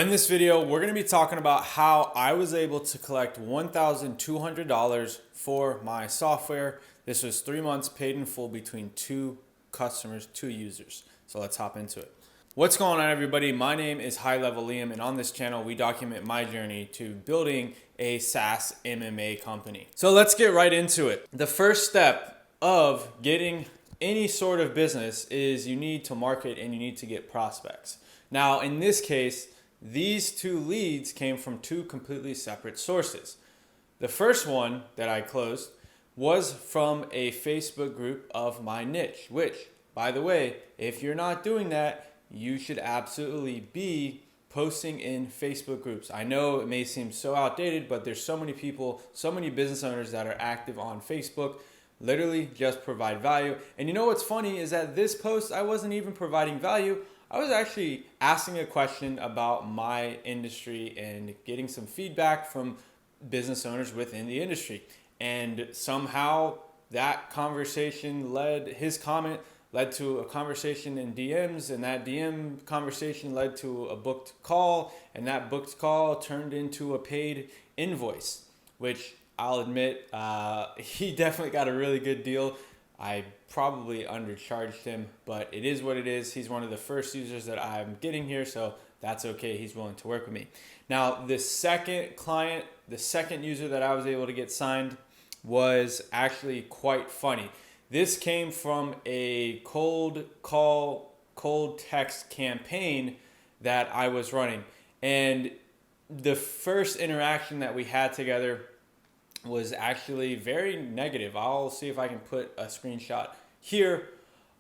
In this video, we're going to be talking about how I was able to collect $1,200 for my software. This was 3 months paid in full between two customers, two users. So let's hop into it. What's going on, everybody? My name is High Level Liam, and on this channel, we document my journey to building a SaaS MMA company. So let's get right into it. The first step of getting any sort of business is you need to market and you need to get prospects. Now, in this case, these two leads came from two completely separate sources. The first one that I closed was from a Facebook group of my niche, which, by the way, if you're not doing that, you should absolutely be posting in Facebook groups. I know it may seem so outdated, but there's so many people, so many business owners that are active on Facebook. Literally just provide value. And you know what's funny is that this post, I wasn't even providing value. I was actually asking a question about my industry and getting some feedback from business owners within the industry. And somehow that conversation his comment led to a conversation in DMs, and that DM conversation led to a booked call, and that booked call turned into a paid invoice, which I'll admit, he definitely got a really good deal. I probably undercharged him, but it is what it is. He's one of the first users that I'm getting here, so that's okay. He's willing to work with me. Now, the second client, the second user that I was able to get signed was actually quite funny. This came from a cold call, cold text campaign that I was running. And the first interaction that we had together was actually very negative. I'll see if I can put a screenshot here.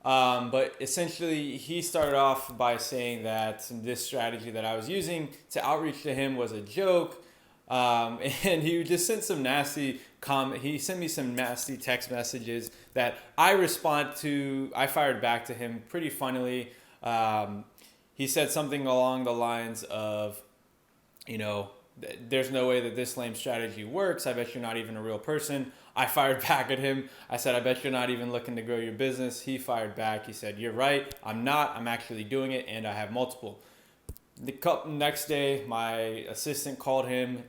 But essentially, he started off by saying that this strategy that I was using to outreach to him was a joke. And he just sent some nasty he sent me some nasty text messages that I fired back to him pretty funnily. He said something along the lines of, there's no way that this lame strategy works. I bet you're not even a real person. I fired back at him. I said, I bet you're not even looking to grow your business. He fired back. He said, you're right. I'm not. I'm actually doing it, and I have multiple. The next day, my assistant called him,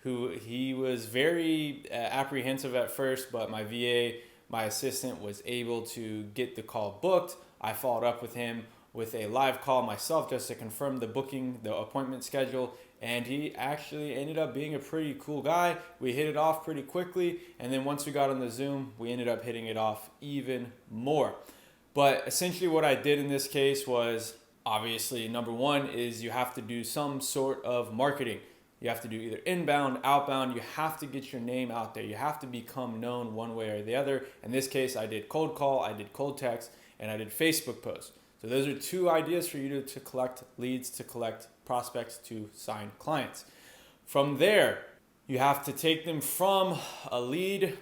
he was very apprehensive at first, but my VA, my assistant, was able to get the call booked. I followed up with him with a live call myself just to confirm the appointment schedule. And he actually ended up being a pretty cool guy. We hit it off pretty quickly. And then once we got on the Zoom, we ended up hitting it off even more. But essentially what I did in this case was, obviously, number one is you have to do some sort of marketing. You have to do either inbound, outbound. You have to get your name out there. You have to become known one way or the other. In this case, I did cold call, I did cold text, and I did Facebook posts. So those are two ideas for you to collect leads, to collect prospects, to sign clients. From there, you have to take them from a lead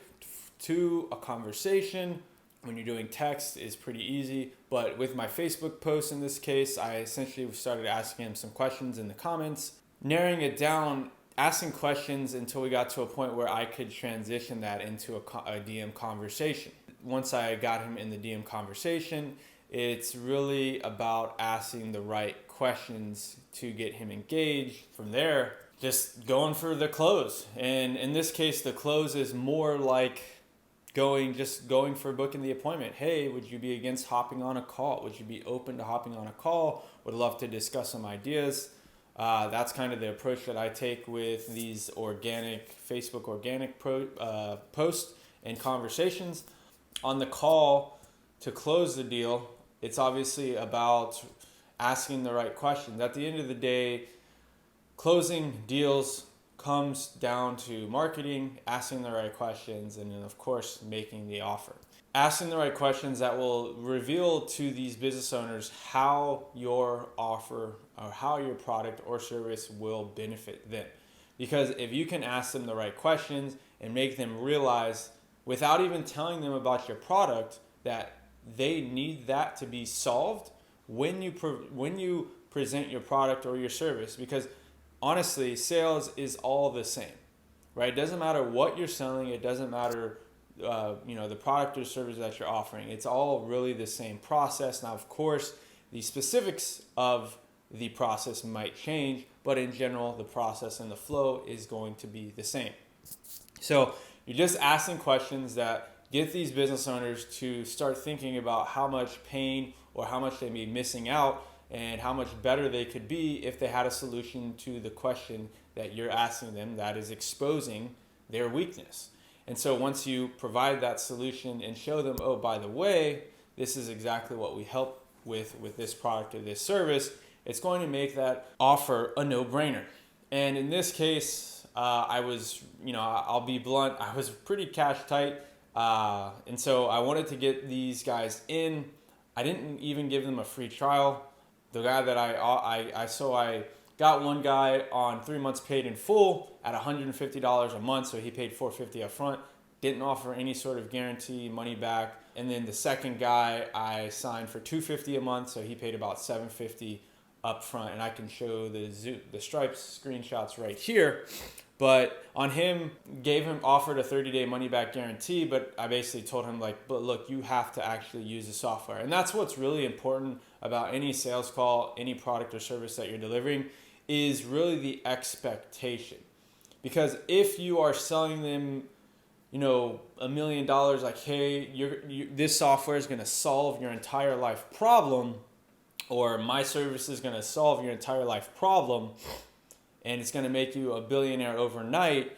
to a conversation. When you're doing text, it's pretty easy. But with my Facebook post in this case, I essentially started asking him some questions in the comments, narrowing it down, asking questions until we got to a point where I could transition that into a DM conversation. Once I got him in the DM conversation, it's really about asking the right questions to get him engaged. From there, just going for the close. And in this case, the close is more like going for booking the appointment. Hey, would you be against hopping on a call? Would you be open to hopping on a call? Would love to discuss some ideas. That's kind of the approach that I take with these Facebook organic posts and conversations. On the call to close the deal, it's obviously about asking the right questions. At the end of the day, closing deals comes down to marketing, asking the right questions, and then, of course, making the offer. Asking the right questions that will reveal to these business owners how your offer or how your product or service will benefit them. Because if you can ask them the right questions and make them realize, without even telling them about your product, that they need that to be solved when you present your product or your service. Because honestly, sales is all the same, right? It doesn't matter what you're selling. It doesn't matter the product or service that you're offering. It's all really the same process. Now, of course, the specifics of the process might change, but in general, the process and the flow is going to be the same. So you're just asking questions that get these business owners to start thinking about how much pain or how much they may be missing out and how much better they could be if they had a solution to the question that you're asking them that is exposing their weakness. And so once you provide that solution and show them, oh, by the way, this is exactly what we help with this product or this service, it's going to make that offer a no-brainer. And in this case, I was, I'll be blunt, I was pretty cash tight. And so I wanted to get these guys in. I didn't even give them a free trial. The guy that I got one guy on 3 months paid in full at $150 a month. So he paid $450 up front. Didn't offer any sort of guarantee, money back. And then the second guy I signed for $250 a month. So he paid about $750 up front. And I can show the Stripes screenshots right here. But on him, offered a 30-day money-back guarantee, but I basically told him, but look, you have to actually use the software. And that's what's really important about any sales call, any product or service that you're delivering, is really the expectation. Because if you are selling them, $1 million, like, hey, this software is going to solve your entire life problem, or my service is going to solve your entire life problem, and it's going to make you a billionaire overnight,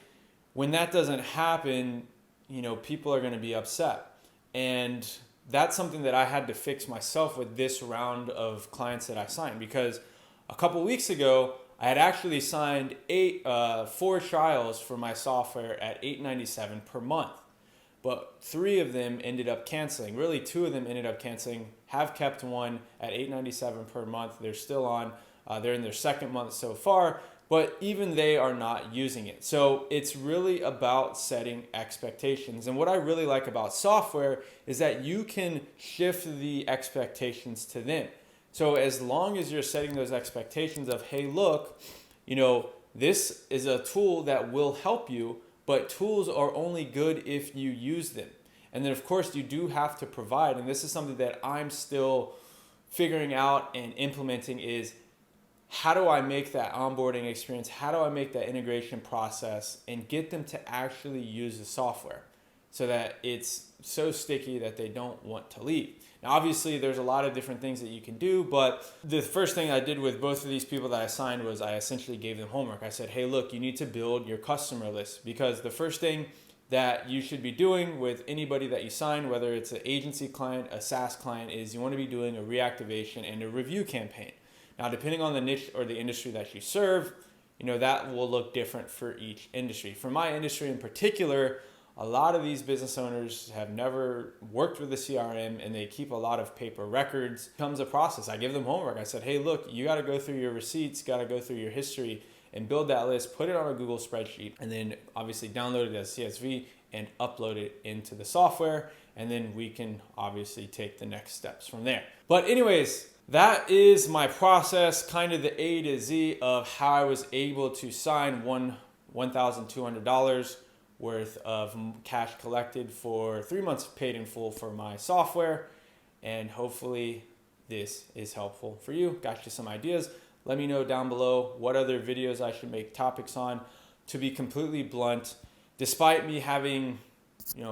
when that doesn't happen, people are going to be upset. And that's something that I had to fix myself with this round of clients that I signed, because a couple weeks ago, I had actually signed 4 trials for my software at $897 per month. But 3 of them ended up canceling. Really, 2 of them ended up canceling. Have kept one at $897 per month. They're still on. They're in their 2nd month so far. But even they are not using it. So it's really about setting expectations. And what I really like about software is that you can shift the expectations to them. So as long as you're setting those expectations of, hey, look, this is a tool that will help you, but tools are only good if you use them. And then, of course, you do have to provide, and this is something that I'm still figuring out and implementing, is how do I make that onboarding experience? How do I make that integration process and get them to actually use the software so that it's so sticky that they don't want to leave? Now, obviously, there's a lot of different things that you can do, but the first thing I did with both of these people that I signed was I essentially gave them homework. I said, hey, look, you need to build your customer list, because the first thing that you should be doing with anybody that you sign, whether it's an agency client, a SaaS client, is you want to be doing a reactivation and a review campaign. Now, depending on the niche or the industry that you serve, that will look different for each industry. For my industry in particular, a lot of these business owners have never worked with a CRM and they keep a lot of paper records. It becomes a process. I give them homework. I said, hey, look, you got to go through your receipts, got to go through your history and build that list, put it on a Google spreadsheet, and then obviously download it as CSV and upload it into the software. And then we can obviously take the next steps from there. But anyways, that is my process, kind of the A to Z of how I was able to sign $1,200 worth of cash collected for 3 months paid in full for my software. And hopefully this is helpful for you. Got you some ideas. Let me know down below what other videos I should make topics on. To be completely blunt, despite me having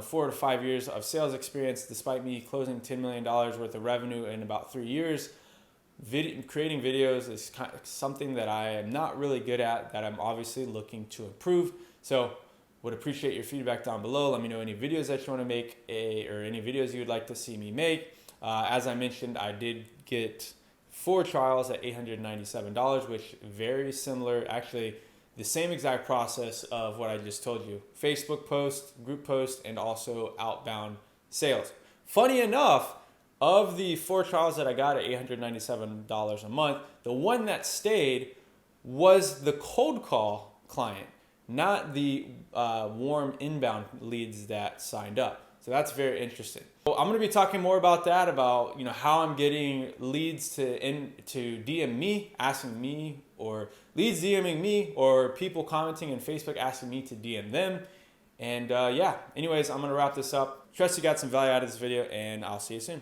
4 to 5 years of sales experience, despite me closing $10 million worth of revenue in about 3 years, creating videos is something that I am not really good at, that I'm obviously looking to improve. So would appreciate your feedback down below. Let me know any videos that you want to make or any videos you would like to see me make. As I mentioned, I did get 4 trials at $897, which very similar, actually the same exact process of what I just told you. Facebook post, group post, and also outbound sales. Funny enough, of the 4 trials that I got at $897 a month, the one that stayed was the cold call client, not the warm inbound leads that signed up. So that's very interesting. So I'm going to be talking more about that, about how I'm getting leads to DM me, asking me, or leads DMing me, or people commenting in Facebook asking me to DM them. And yeah, anyways, I'm going to wrap this up. Trust you got some value out of this video, and I'll see you soon.